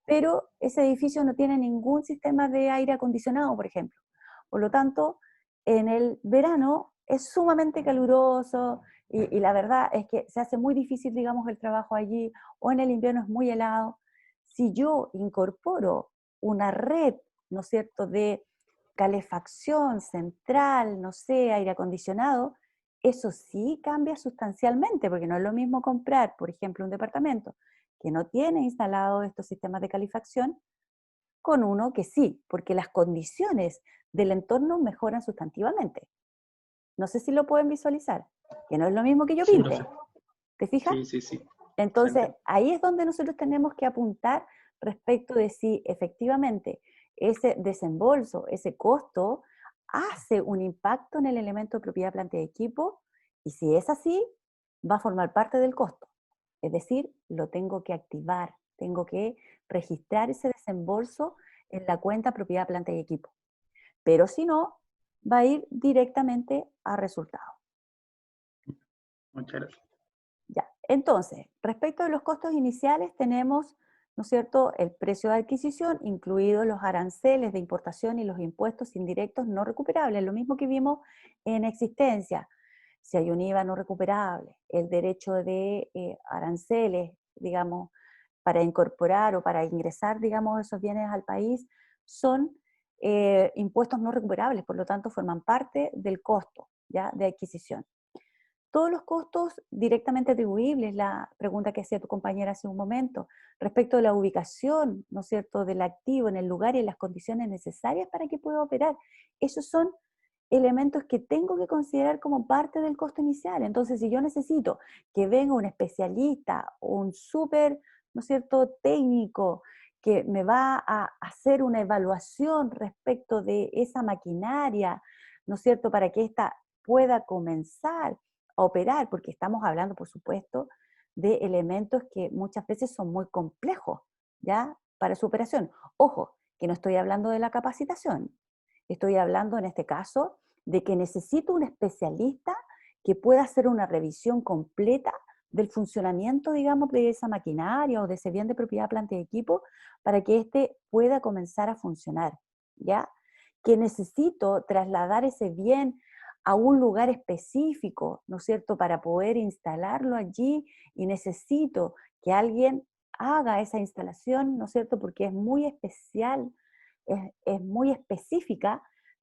pero ese edificio no tiene ningún sistema de aire acondicionado, por ejemplo. Por lo tanto, en el verano es sumamente caluroso y la verdad es que se hace muy difícil, digamos, el trabajo allí, o en el invierno es muy helado. Si yo incorporo una red, ¿no es cierto?, de calefacción central, no sé, aire acondicionado, eso sí cambia sustancialmente, porque no es lo mismo comprar, por ejemplo, un departamento que no tiene instalado estos sistemas de calefacción con uno que sí, porque las condiciones del entorno mejoran sustantivamente. No sé si lo pueden visualizar, que no es lo mismo que yo Sí, pinte. profe. ¿Te fijas? Sí, sí, sí. Entonces, ahí es donde nosotros tenemos que apuntar respecto de si efectivamente ese desembolso, ese costo, hace un impacto en el elemento de propiedad, planta y equipo, y si es así, va a formar parte del costo. Es decir, lo tengo que activar, tengo que registrar ese desembolso en la cuenta propiedad, planta y equipo. Pero si no, va a ir directamente a resultado. Muchas gracias. Ya. Entonces, respecto de los costos iniciales, tenemos, ¿no es cierto?, el precio de adquisición, incluidos los aranceles de importación y los impuestos indirectos no recuperables, lo mismo que vimos en existencia. Si hay un IVA no recuperable, el derecho de aranceles, digamos, para incorporar o para ingresar, digamos, esos bienes al país, son impuestos no recuperables, por lo tanto forman parte del costo, ¿ya?, de adquisición. Todos los costos directamente atribuibles, la pregunta que hacía tu compañera hace un momento, respecto de la ubicación, ¿no es cierto?, del activo en el lugar y en las condiciones necesarias para que pueda operar. Esos son elementos que tengo que considerar como parte del costo inicial. Entonces, si yo necesito que venga un especialista, un súper, ¿no es cierto?, técnico, que me va a hacer una evaluación respecto de esa maquinaria, ¿no es cierto?, para que ésta pueda comenzar a operar, porque estamos hablando, por supuesto, de elementos que muchas veces son muy complejos, ¿ya? Para su operación. Ojo, que no estoy hablando de la capacitación, estoy hablando en este caso de que necesito un especialista que pueda hacer una revisión completa del funcionamiento, digamos, de esa maquinaria o de ese bien de propiedad, planta y equipo, para que éste pueda comenzar a funcionar, ¿ya? Que necesito trasladar ese bien a un lugar específico, ¿no es cierto?, para poder instalarlo allí, y necesito que alguien haga esa instalación, ¿no es cierto?, porque es muy especial, es muy específica.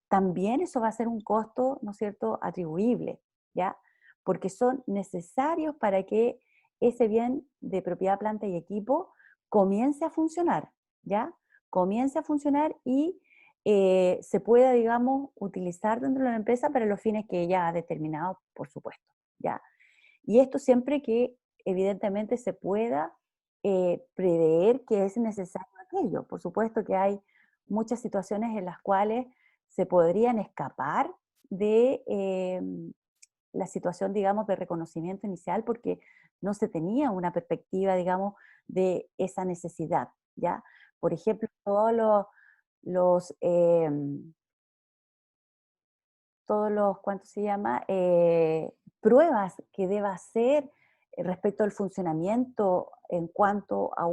También eso va a ser un costo, ¿no es cierto?, atribuible, ¿ya? Porque son necesarios para que ese bien de propiedad, planta y equipo comience a funcionar, ¿ya? Comience a funcionar y se pueda, digamos, utilizar dentro de la empresa para los fines que ella ha determinado, por supuesto, ¿ya? Y esto siempre que evidentemente se pueda prever que es necesario aquello. Por supuesto que hay muchas situaciones en las cuales se podrían escapar de la situación, digamos, de reconocimiento inicial porque no se tenía una perspectiva, digamos, de esa necesidad, ¿ya? Por ejemplo, los, ¿cuánto se llama? Pruebas que deba hacer respecto al funcionamiento en cuanto a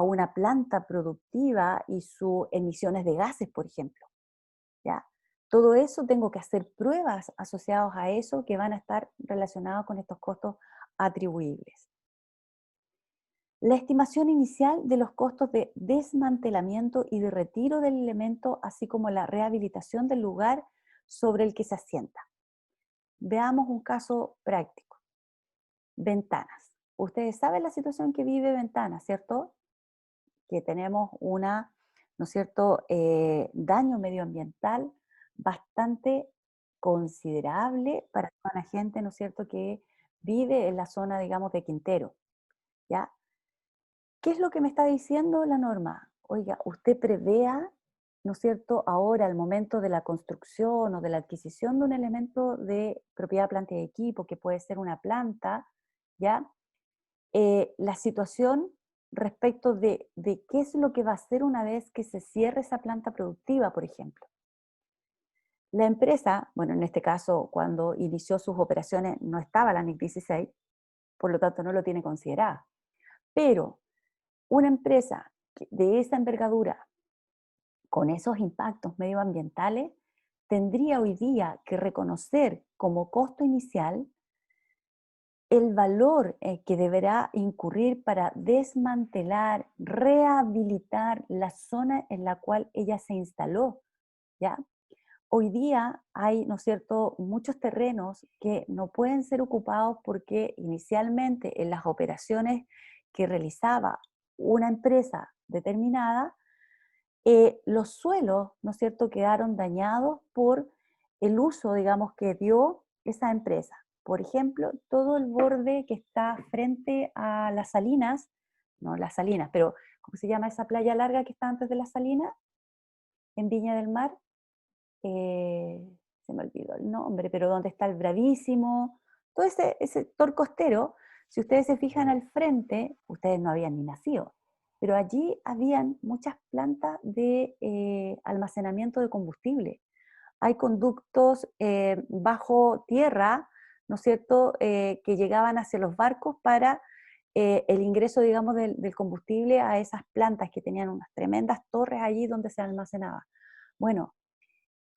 una planta productiva y sus emisiones de gases, por ejemplo, ¿ya? Todo eso tengo que hacer pruebas asociadas a eso que van a estar relacionados con estos costos atribuibles. La estimación inicial de los costos de desmantelamiento y de retiro del elemento, así como la rehabilitación del lugar sobre el que se asienta. Veamos un caso práctico. Ventanas. Ustedes saben la situación que vive Ventanas, ¿cierto? Que tenemos ¿no es cierto?, daño medioambiental bastante considerable para toda la gente, ¿no es cierto?, que vive en la zona, digamos, de Quintero, ¿ya? ¿Qué es lo que me está diciendo la norma? Oiga, usted prevea, ¿no es cierto?, ahora al momento de la construcción o de la adquisición de un elemento de propiedad, planta y equipo, que puede ser una planta, ¿ya? La situación respecto de qué es lo que va a hacer una vez que se cierre esa planta productiva, por ejemplo. La empresa, bueno, en este caso, cuando inició sus operaciones no estaba la NIC 16, por lo tanto no lo tiene considerada. Pero una empresa de esa envergadura, con esos impactos medioambientales, tendría hoy día que reconocer como costo inicial el valor que deberá incurrir para desmantelar, rehabilitar la zona en la cual ella se instaló, ¿ya? Hoy día hay, ¿no es cierto?, muchos terrenos que no pueden ser ocupados porque inicialmente en las operaciones que realizaba una empresa determinada, los suelos, ¿no es cierto?, quedaron dañados por el uso, digamos, que dio esa empresa. Por ejemplo, todo el borde que está frente a las Salinas, no las Salinas, pero ¿cómo se llama esa playa larga que está antes de las Salinas? En Viña del Mar. Se me olvidó el nombre, pero donde está el Bravísimo, todo ese sector costero, si ustedes se fijan al frente, ustedes no habían ni nacido, pero allí habían muchas plantas de almacenamiento de combustible. Hay conductos bajo tierra, ¿no es cierto?, que llegaban hacia los barcos para el ingreso, digamos, del combustible a esas plantas que tenían unas tremendas torres allí donde se almacenaba. Bueno,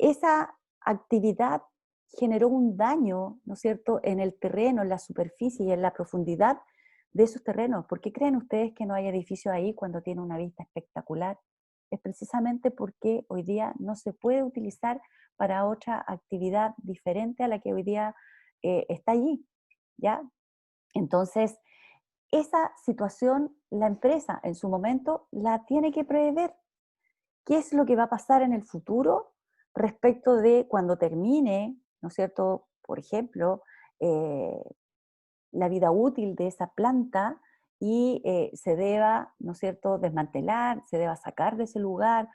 esa actividad generó un daño, ¿no es cierto?, en el terreno, en la superficie y en la profundidad de esos terrenos. ¿Por qué creen ustedes que no hay edificios ahí cuando tiene una vista espectacular? Es precisamente porque hoy día no se puede utilizar para otra actividad diferente a la que hoy día está allí, ¿ya? Entonces, esa situación la empresa en su momento la tiene que prever. ¿Qué es lo que va a pasar en el futuro respecto de cuando termine, ¿no es cierto?, por ejemplo, la vida útil de esa planta y se deba, ¿no es cierto?, desmantelar, se deba sacar de ese lugar,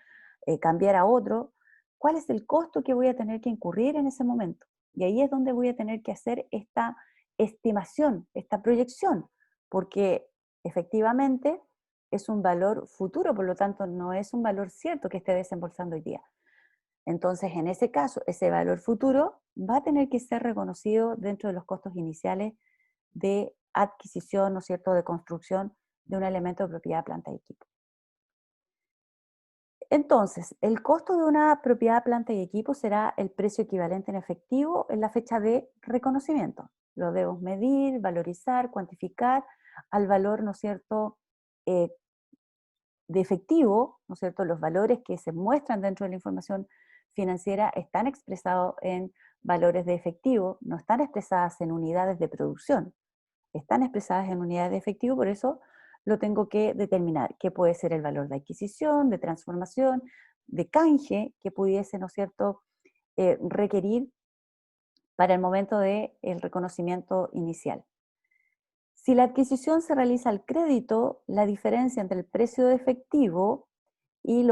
cambiar a otro? ¿Cuál es el costo que voy a tener que incurrir en ese momento? Y ahí es donde voy a tener que hacer esta estimación, esta proyección, porque efectivamente es un valor futuro, por lo tanto no es un valor cierto que esté desembolsando hoy día. Entonces, en ese caso, ese valor futuro va a tener que ser reconocido dentro de los costos iniciales de adquisición, ¿no es cierto?, de construcción de un elemento de propiedad, planta y equipo. Entonces, el costo de una propiedad, planta y equipo será el precio equivalente en efectivo en la fecha de reconocimiento. Lo debemos medir, valorizar, cuantificar al valor, ¿no es cierto?, de efectivo, ¿no es cierto?, los valores que se muestran dentro de la información financiera están expresados en valores de efectivo, no están expresadas en unidades de producción, están expresadas en unidades de efectivo, por eso lo tengo que determinar, que puede ser el valor de adquisición, de transformación, de canje, que pudiese, ¿no es cierto?, requerir para el momento del reconocimiento inicial. Si la adquisición se realiza al crédito, la diferencia entre el precio de efectivo y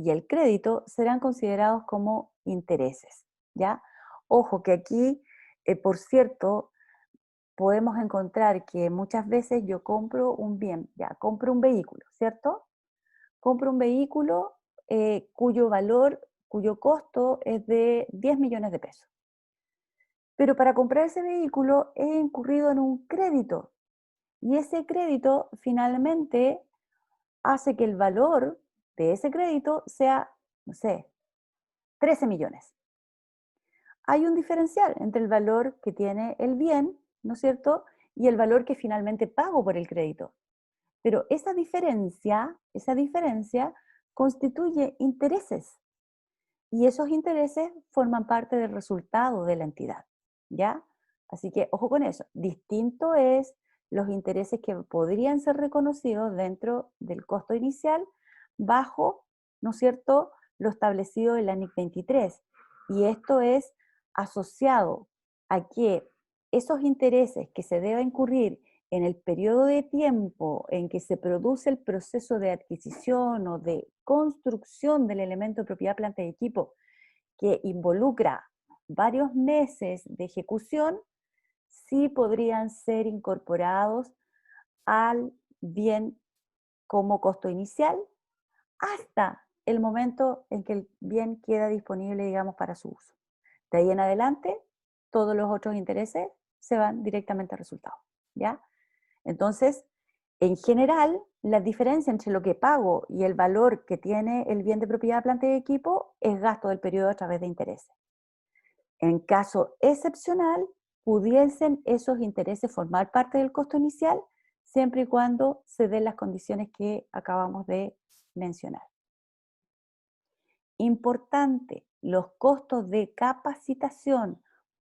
el crédito serán considerados como intereses, ¿ya? Ojo que aquí, por cierto, podemos encontrar que muchas veces yo compro un bien, ya, compro un vehículo, ¿cierto? Compro un vehículo cuyo valor, cuyo costo es de 10 millones de pesos. Pero para comprar ese vehículo he incurrido en un crédito y ese crédito finalmente hace que el valor de ese crédito sea, no sé, 13 millones. Hay un diferencial entre el valor que tiene el bien, ¿no es cierto?, y el valor que finalmente pago por el crédito. Pero esa diferencia constituye intereses. Y esos intereses forman parte del resultado de la entidad, ¿ya? Así que, ojo con eso. Distinto es los intereses que podrían ser reconocidos dentro del costo inicial bajo, ¿no es cierto?, lo establecido en la NIC 23. Y esto es asociado a que esos intereses que se deba incurrir en el periodo de tiempo en que se produce el proceso de adquisición o de construcción del elemento de propiedad, planta y equipo, que involucra varios meses de ejecución, sí podrían ser incorporados al bien como costo inicial hasta el momento en que el bien queda disponible, digamos, para su uso. De ahí en adelante, todos los otros intereses se van directamente al resultado, ¿ya? Entonces, en general, la diferencia entre lo que pago y el valor que tiene el bien de propiedad, planta y equipo es gasto del periodo a través de intereses. En caso excepcional, pudiesen esos intereses formar parte del costo inicial, siempre y cuando se den las condiciones que acabamos de mencionar. Importante, los costos de capacitación,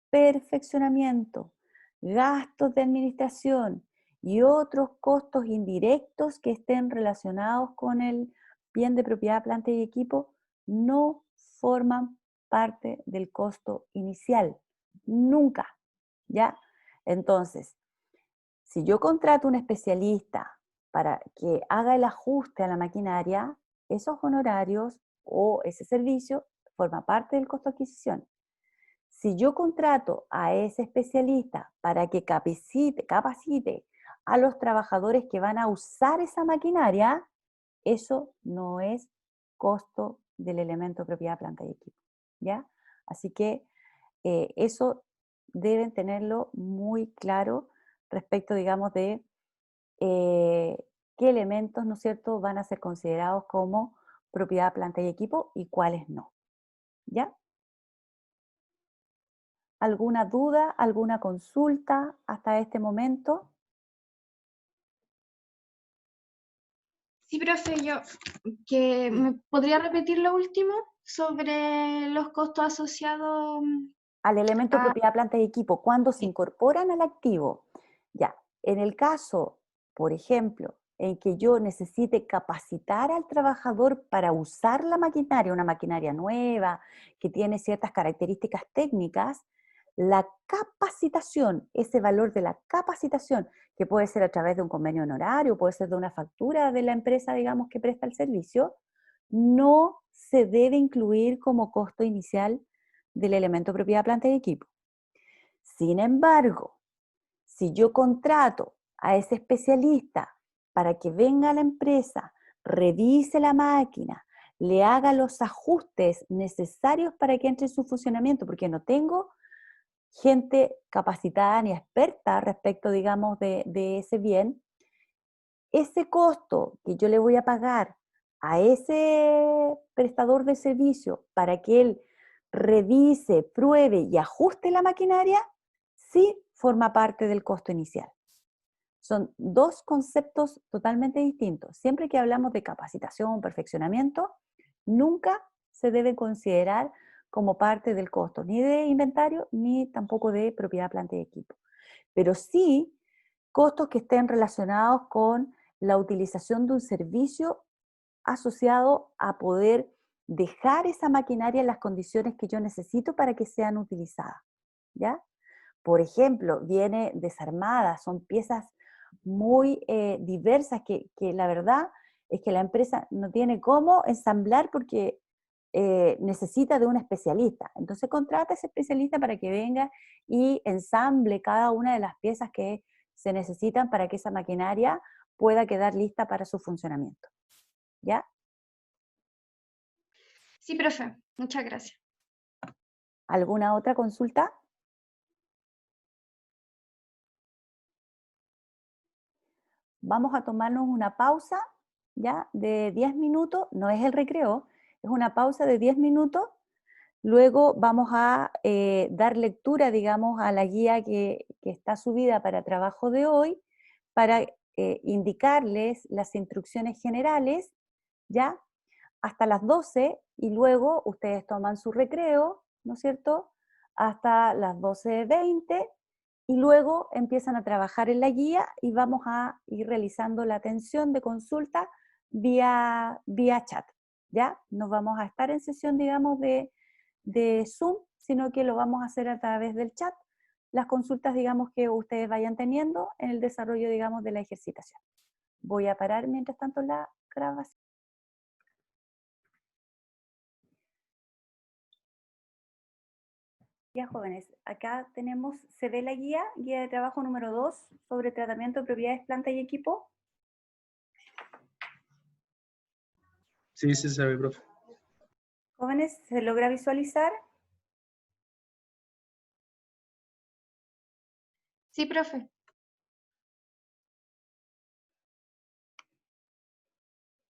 perfeccionamiento, gastos de administración y otros costos indirectos que estén relacionados con el bien de propiedad, planta y equipo no forman parte del costo inicial, nunca, ¿ya? Entonces, si yo contrato un especialista para que haga el ajuste a la maquinaria, esos honorarios o ese servicio forma parte del costo de adquisición. Si yo contrato a ese especialista para que capacite a los trabajadores que van a usar esa maquinaria, eso no es costo del elemento de propiedad, planta y equipo, ¿ya? Así que eso deben tenerlo muy claro respecto, digamos, de qué elementos, ¿no es cierto?, van a ser considerados como propiedad, planta y equipo y cuáles no, ¿ya? ¿Alguna duda, alguna consulta hasta este momento? Sí, profe, ¿me podría repetir lo último sobre los costos asociados? Al elemento Ah, propiedad, planta y equipo, cuando se sí. incorporan al activo. Ya, en el caso, por ejemplo, en que yo necesite capacitar al trabajador para usar la maquinaria, una maquinaria nueva, que tiene ciertas características técnicas, la capacitación, ese valor de la capacitación, que puede ser a través de un convenio honorario, puede ser de una factura de la empresa, digamos, que presta el servicio, no se debe incluir como costo inicial del elemento propiedad, planta y equipo. Sin embargo, Si yo contrato a ese especialista para que venga a la empresa, revise la máquina, le haga los ajustes necesarios para que entre en su funcionamiento, porque no tengo gente capacitada ni experta respecto, digamos, de ese bien, ese costo que yo le voy a pagar a ese prestador de servicio para que él revise, pruebe y ajuste la maquinaria, sí forma parte del costo inicial. Son dos conceptos totalmente distintos. Siempre que hablamos de capacitación, perfeccionamiento, nunca se debe considerar como parte del costo, ni de inventario, ni tampoco de propiedad, planta y equipo. Pero sí costos que estén relacionados con la utilización de un servicio asociado a poder dejar esa maquinaria en las condiciones que yo necesito para que sean utilizadas, ¿ya? Por ejemplo, viene desarmada, son piezas muy diversas que la verdad es que la empresa no tiene cómo ensamblar porque necesita de un especialista. Entonces contrata a ese especialista para que venga y ensamble cada una de las piezas que se necesitan para que esa maquinaria pueda quedar lista para su funcionamiento. ¿Ya? Sí, profe, muchas gracias. ¿Alguna otra consulta? Vamos a tomarnos una pausa, ¿ya? De 10 minutos, no es el recreo, es una pausa de 10 minutos. Luego vamos a dar lectura, digamos, a la guía que está subida para trabajo de hoy, para indicarles las instrucciones generales, ¿ya? Hasta las 12, y luego ustedes toman su recreo, ¿no es cierto? Hasta las 12:20, y luego empiezan a trabajar en la guía y vamos a ir realizando la atención de consulta vía chat, ¿ya? No vamos a estar en sesión, digamos, de Zoom, sino que lo vamos a hacer a través del chat, las consultas, digamos, que ustedes vayan teniendo en el desarrollo, digamos, de la ejercitación. Voy a parar mientras tanto la grabación. Ya, jóvenes, acá tenemos, se ve la guía de trabajo número 2 sobre tratamiento de propiedades, planta y equipo. Sí, sí se ve, profe. Jóvenes, ¿se logra visualizar? Sí, profe.